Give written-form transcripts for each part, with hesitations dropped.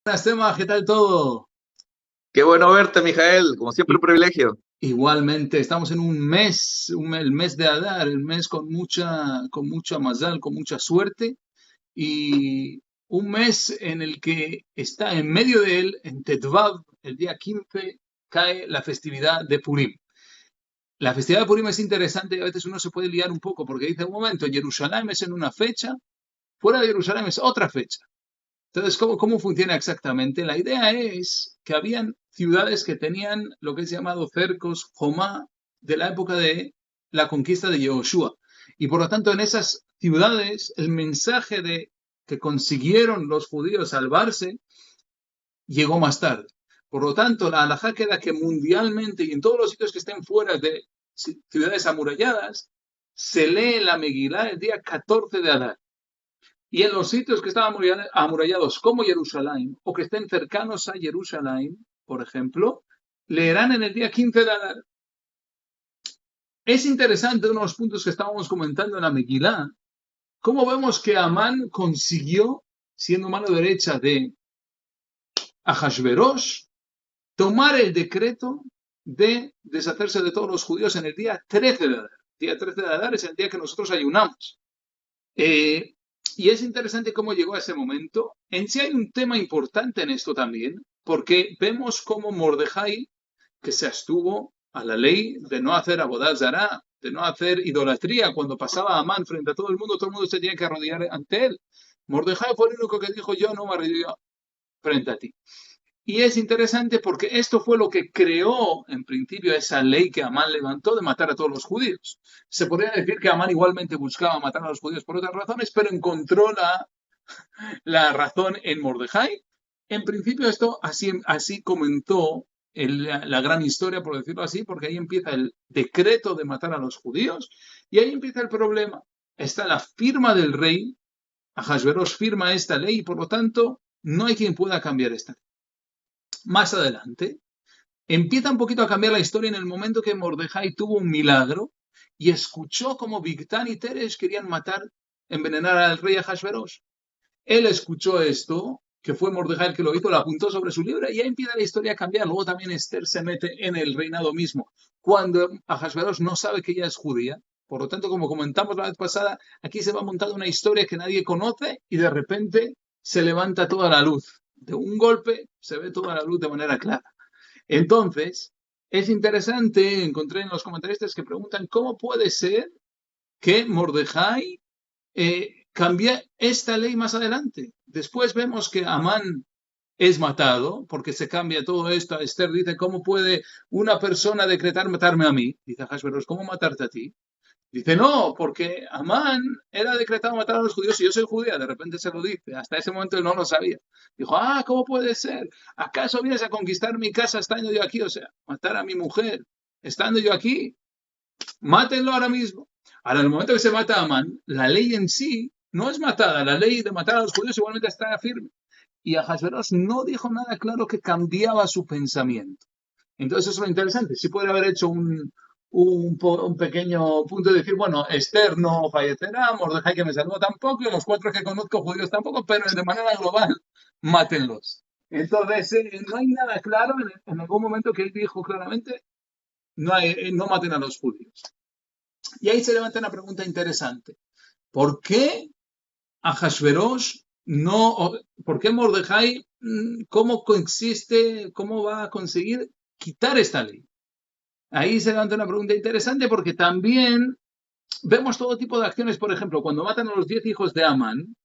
Buenas, Tema, ¿qué tal todo? Qué bueno verte, Mijael. Como siempre, un I- privilegio. Igualmente, estamos en un mes, el mes de Adar, el mes con mucha mazal, con mucha suerte, y un mes en el que está en medio de él, en Tetvav, el día 15, cae la festividad de Purim. La festividad de Purim es interesante y a veces uno se puede liar un poco porque dice, un momento, Jerusalén es en una fecha, fuera de Jerusalén es otra fecha. Entonces, ¿cómo funciona exactamente? La idea es que habían ciudades que tenían lo que es llamado cercos, Jomá, de la época de la conquista de Yehoshua. Y por lo tanto, en esas ciudades, el mensaje de que consiguieron los judíos salvarse llegó más tarde. Por lo tanto, la halajá queda que mundialmente y en todos los sitios que estén fuera de ciudades amuralladas, se lee la Megilá el día 14 de Adar. Y en los sitios que estaban amurallados como Jerusalén o que estén cercanos a Jerusalén, por ejemplo, leerán en el día 15 de Adar. Es interesante uno de los puntos que estábamos comentando en la Megilá, cómo vemos que Amán consiguió, siendo mano derecha de Ahasverosh, tomar el decreto de deshacerse de todos los judíos en el día 13 de Adar. El día 13 de Adar es el día que nosotros ayunamos. Eh, y es interesante cómo llegó a ese momento. En sí hay un tema importante en esto también, porque vemos cómo Mordejai, que se abstuvo a la ley de no hacer abodaz zará, de no hacer idolatría, cuando pasaba Amán frente a todo el mundo se tenía que arrodillar ante él. Mordejai fue el único que dijo, yo no me arrodillo frente a ti. Y es interesante porque esto fue lo que creó, en principio, esa ley que Amán levantó de matar a todos los judíos. Se podría decir que Amán igualmente buscaba matar a los judíos por otras razones, pero encontró la razón en Mordejai. En principio, esto así comenzó la gran historia, por decirlo así, porque ahí empieza el decreto de matar a los judíos y ahí empieza el problema. Está la firma del rey, Ahasveros firma esta ley y por lo tanto no hay quien pueda cambiar esta ley. Más adelante, empieza un poquito a cambiar la historia en el momento que Mordejai tuvo un milagro y escuchó como Bigtán y Teresh querían envenenar al rey Ahasveros. Él escuchó esto, que fue Mordejai el que lo hizo, lo apuntó sobre su libro y ya empieza la historia a cambiar. Luego también Esther se mete en el reinado mismo, cuando Ahasveros no sabe que ella es judía. Por lo tanto, como comentamos la vez pasada, aquí se va montando una historia que nadie conoce y de repente se levanta toda la luz. De un golpe se ve toda la luz de manera clara. Entonces, es interesante, encontré en los comentaristas que preguntan cómo puede ser que Mordejai cambie esta ley más adelante. Después vemos que Amán es matado porque se cambia todo esto. Esther dice, ¿cómo puede una persona decretar matarme a mí? Dice Hashverosh, ¿cómo matarte a ti? Dice, no, porque Amán era decretado matar a los judíos y yo soy judía. De repente se lo dice. Hasta ese momento él no lo sabía. Dijo, ¿cómo puede ser? ¿Acaso vienes a conquistar mi casa estando yo aquí? O sea, matar a mi mujer estando yo aquí. Mátenlo ahora mismo. Ahora, en el momento que se mata a Amán, la ley en sí no es matada. La ley de matar a los judíos igualmente está firme. Y Ahasveros no dijo nada claro que cambiaba su pensamiento. Entonces, eso es lo interesante. Sí puede haber hecho un pequeño punto de decir, bueno, Esther no fallecerá, Mordejai que me salvó tampoco, y los cuatro que conozco judíos tampoco, pero de manera global, mátenlos. Entonces, no hay nada claro en algún momento que él dijo claramente, no maten a los judíos. Y ahí se levanta una pregunta interesante. ¿Por qué Ahasverosh no, por qué Mordejai, cómo consiste, cómo va a conseguir quitar esta ley? Ahí se levanta una pregunta interesante porque también vemos todo tipo de acciones. Por ejemplo, cuando matan a los 10 hijos de Amán,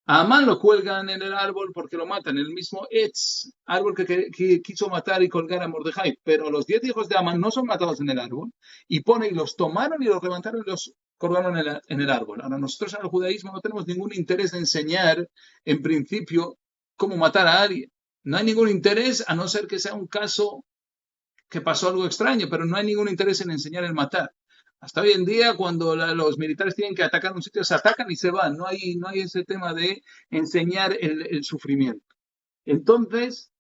a Amán lo cuelgan en el árbol porque lo matan, el mismo Etz, árbol que quiso matar y colgar a Mordejai. Pero los 10 hijos de Amán no son matados en el árbol y pone y los tomaron y los levantaron y los colgaron en el árbol. Ahora, nosotros en el judaísmo no tenemos ningún interés en enseñar, en principio, cómo matar a alguien. No hay ningún interés a no ser que sea un caso que pasó algo extraño, pero no hay ningún interés en enseñar el matar. Hasta hoy en día, cuando los militares tienen que atacar un sitio, se atacan y se van. No hay ese tema de enseñar el sufrimiento. Entonces,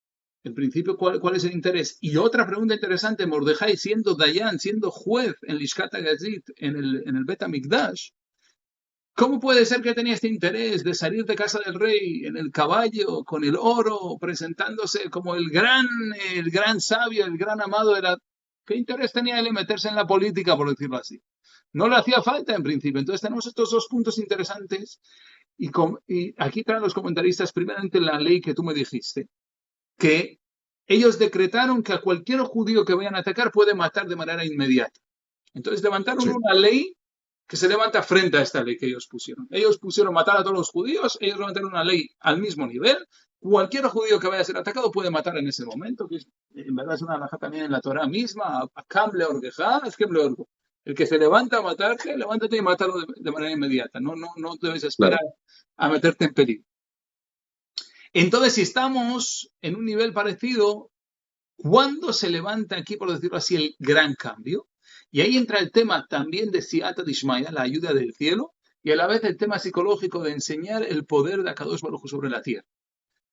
en principio, ¿cuál es el interés? Y otra pregunta interesante, Mordejai siendo Dayan, siendo juez en Lishkat HaGazit, en el Bet HaMikdash, ¿Cómo puede ser que tenía este interés de salir de casa del rey en el caballo, con el oro, presentándose como el gran sabio, el gran amado? ¿Qué interés tenía él en meterse en la política, por decirlo así? No le hacía falta en principio. Entonces tenemos estos dos puntos interesantes y aquí traen los comentaristas, primeramente la ley que tú me dijiste, que ellos decretaron que a cualquier judío que vayan a atacar puede matar de manera inmediata. Entonces levantaron Sí, una ley que se levanta frente a esta ley que ellos pusieron. Ellos pusieron matar a todos los judíos, ellos levantaron una ley al mismo nivel. Cualquier judío que vaya a ser atacado puede matar en ese momento, que en verdad es una alhaja también en la Torah misma. El que se levanta a matarte, levántate y mátalo de manera inmediata. No debes esperar claro. a meterte en peligro. Entonces, si estamos en un nivel parecido, ¿cuándo se levanta aquí, por decirlo así, el gran cambio? Y ahí entra el tema también de Siata Dishmaya, la ayuda del cielo, y a la vez el tema psicológico de enseñar el poder de Akadosh Baruj Hu sobre la tierra.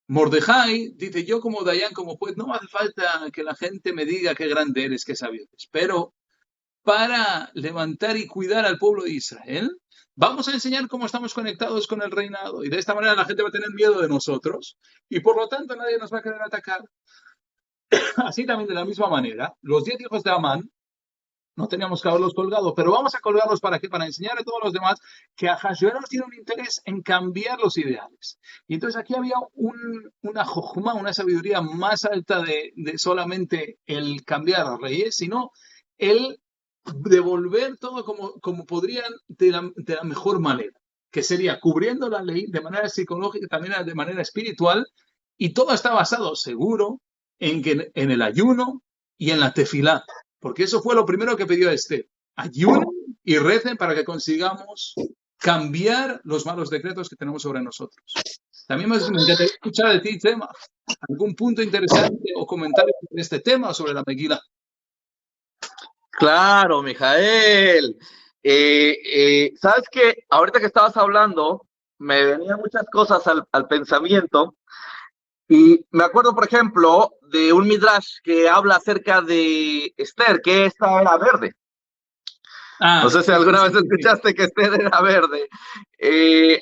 Mordejai dice, yo como Dayan, como juez, no hace falta que la gente me diga qué grande eres, qué sabio eres, pero para levantar y cuidar al pueblo de Israel, vamos a enseñar cómo estamos conectados con el reinado, y de esta manera la gente va a tener miedo de nosotros, y por lo tanto nadie nos va a querer atacar. Así también, de la misma manera, los 10 hijos de Amán, no teníamos que haberlos colgado, pero vamos a colgarlos ¿para qué? Para enseñar a todos los demás que Ahasverosh tiene un interés en cambiar los ideales. Y entonces aquí había una jojma, una sabiduría más alta de solamente el cambiar a reyes, sino el devolver todo como podrían de la mejor manera, que sería cubriendo la ley de manera psicológica, también de manera espiritual, y todo está basado, seguro, en el ayuno y en la tefilá, porque eso fue lo primero que pidió Esther. Ayunen y recen para que consigamos cambiar los malos decretos que tenemos sobre nosotros. También me encantaría escuchar de ti, tema, algún punto interesante o comentario sobre este tema, sobre la Megilá. Claro, Mijael. ¿Sabes qué? Ahorita que estabas hablando, me venían muchas cosas al pensamiento. Y me acuerdo, por ejemplo, de un midrash que habla acerca de Esther, que esta era verde. No sé si alguna vez escuchaste que Esther era verde.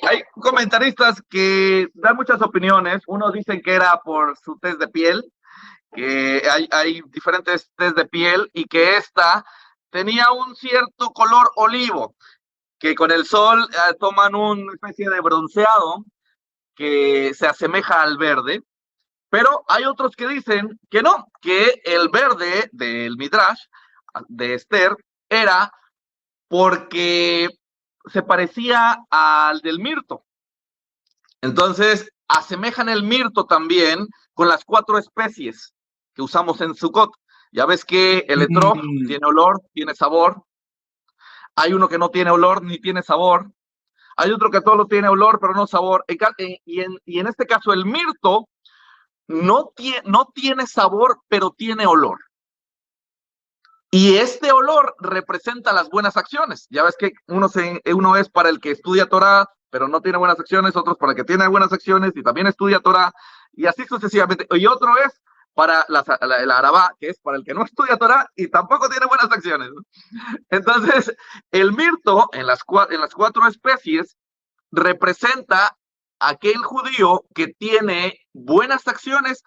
Hay comentaristas que dan muchas opiniones. Unos dicen que era por su tez de piel, que hay diferentes test de piel y que esta tenía un cierto color olivo, que con el sol toman una especie de bronceado que se asemeja al verde, pero hay otros que dicen que no, que el verde del Midrash de Esther era porque se parecía al del mirto. Entonces, asemejan el mirto también con las 4 especies que usamos en Sukkot. Ya ves que el etrog tiene olor, tiene sabor. Hay uno que no tiene olor ni tiene sabor. Hay otro que solo tiene olor, pero no sabor. Y en este caso, el mirto no tiene sabor, pero tiene olor. Y este olor representa las buenas acciones. Ya ves que uno es para el que estudia Torah, pero no tiene buenas acciones, otros para el que tiene buenas acciones y también estudia Torah, y así sucesivamente. Y otro es para el Arabá, que es para el que no estudia Torah y tampoco tiene buenas acciones. Entonces, el mirto en las 4 especies representa aquel judío que tiene buenas acciones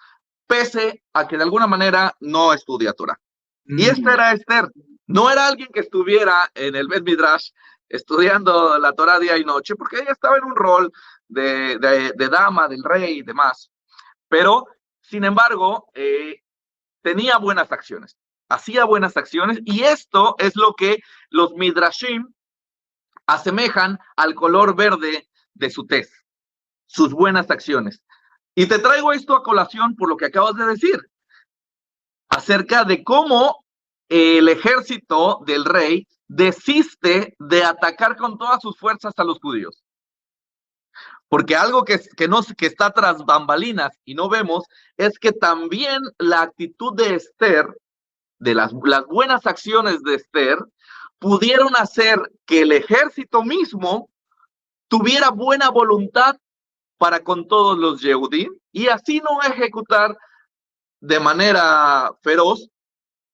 pese a que de alguna manera no estudia Torah. Y esta era Esther. No era alguien que estuviera en el Bet Midrash estudiando la Torah día y noche, porque ella estaba en un rol de dama, del rey y demás. Pero, sin embargo, tenía buenas acciones, hacía buenas acciones, y esto es lo que los Midrashim asemejan al color verde de su tez, sus buenas acciones. Y te traigo esto a colación por lo que acabas de decir, acerca de cómo el ejército del rey desiste de atacar con todas sus fuerzas a los judíos. Porque algo que está tras bambalinas y no vemos es que también la actitud de Esther, de las buenas acciones de Esther, pudieron hacer que el ejército mismo tuviera buena voluntad para con todos los Yehudim y así no ejecutar de manera feroz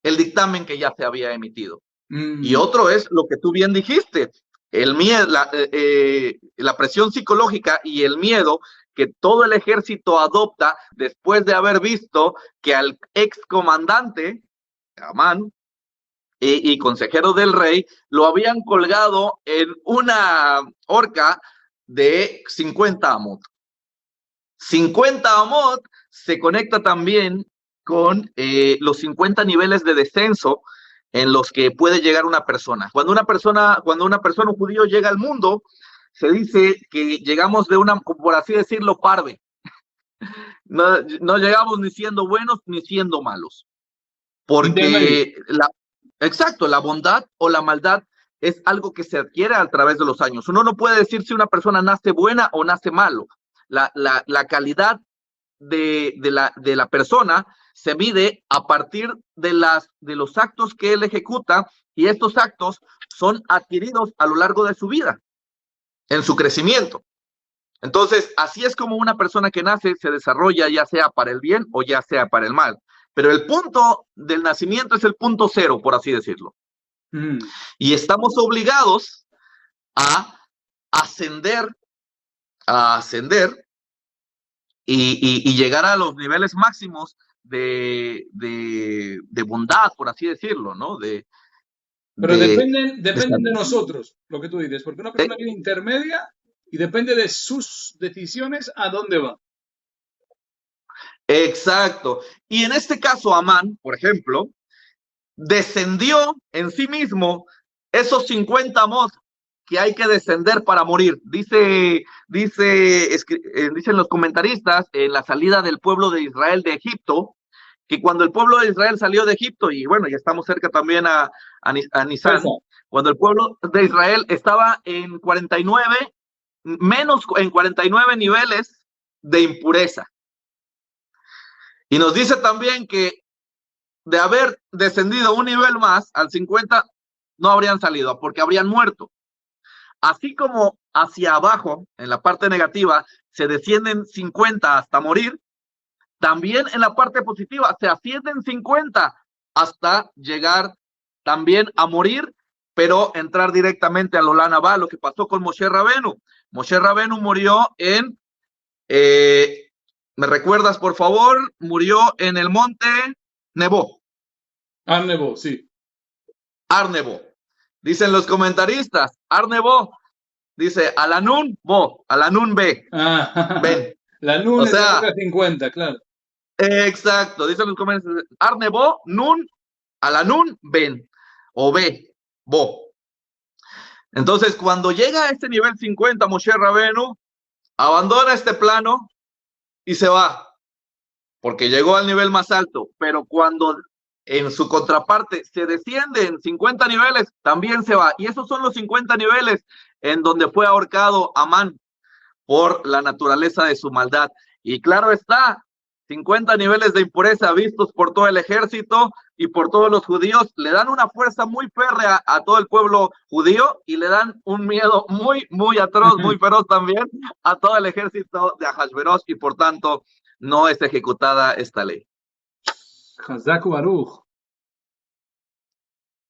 el dictamen que ya se había emitido. Y otro es lo que tú bien dijiste, el miedo, la presión psicológica y el miedo que todo el ejército adopta después de haber visto que al excomandante, Amán, y consejero del rey, lo habían colgado en una horca de 50 amot. 50 amot se conecta también con los 50 niveles de descenso en los que puede llegar una persona. Cuando un judío llega al mundo, se dice que llegamos de una, por así decirlo, parve. No llegamos ni siendo buenos ni siendo malos. Porque la bondad o la maldad es algo que se adquiere a través de los años. Uno no puede decir si una persona nace buena o nace malo. La calidad de la persona se mide a partir de los actos que él ejecuta, y estos actos son adquiridos a lo largo de su vida, en su crecimiento. Entonces, así es como una persona que nace se desarrolla, ya sea para el bien o ya sea para el mal. Pero el punto del nacimiento es el punto cero, por así decirlo. Y estamos obligados a ascender y llegar a los niveles máximos de bondad, por así decirlo, ¿no? Pero dependen de nosotros, lo que tú dices, porque una persona viene intermedia y depende de sus decisiones a dónde va. Exacto. Y en este caso, Amán, por ejemplo, descendió en sí mismo esos 50 amot que hay que descender para morir. Dicen los comentaristas en la salida del pueblo de Israel de Egipto, que cuando el pueblo de Israel salió de Egipto, y bueno, ya estamos cerca también a Nisan, cuando el pueblo de Israel estaba en 49 niveles de impureza. Y nos dice también que de haber descendido un nivel más, al 50, no habrían salido, porque habrían muerto. Así como hacia abajo, en la parte negativa, se descienden 50 hasta morir, también en la parte positiva se ascienden 50 hasta llegar también a morir, pero entrar directamente a Olam Abba, lo que pasó con Moshe Rabenu. Moshe Rabenu murió en... ¿me recuerdas, por favor? Murió en el monte Nebo. Ar Nebo, sí. Ar Nebo. Dicen los comentaristas, Ar Nebo, dice, Alanun Bo, Alanun B. Ven. La Nun es de 50, claro. Exacto, dicen los comentaristas, Ar Nebo, Nun, Alanun, Ben, o B, Bo. Entonces, cuando llega a este nivel 50, Moshe Rabenu abandona este plano y se va, porque llegó al nivel más alto. Pero cuando en su contraparte se desciende en 50 niveles, también se va. Y esos son los 50 niveles en donde fue ahorcado Amán por la naturaleza de su maldad. Y claro está, 50 niveles de impureza vistos por todo el ejército y por todos los judíos, le dan una fuerza muy férrea a todo el pueblo judío y le dan un miedo muy, muy atroz, muy feroz también a todo el ejército de Ahasverosh, y por tanto no es ejecutada esta ley. Chazak Baruch.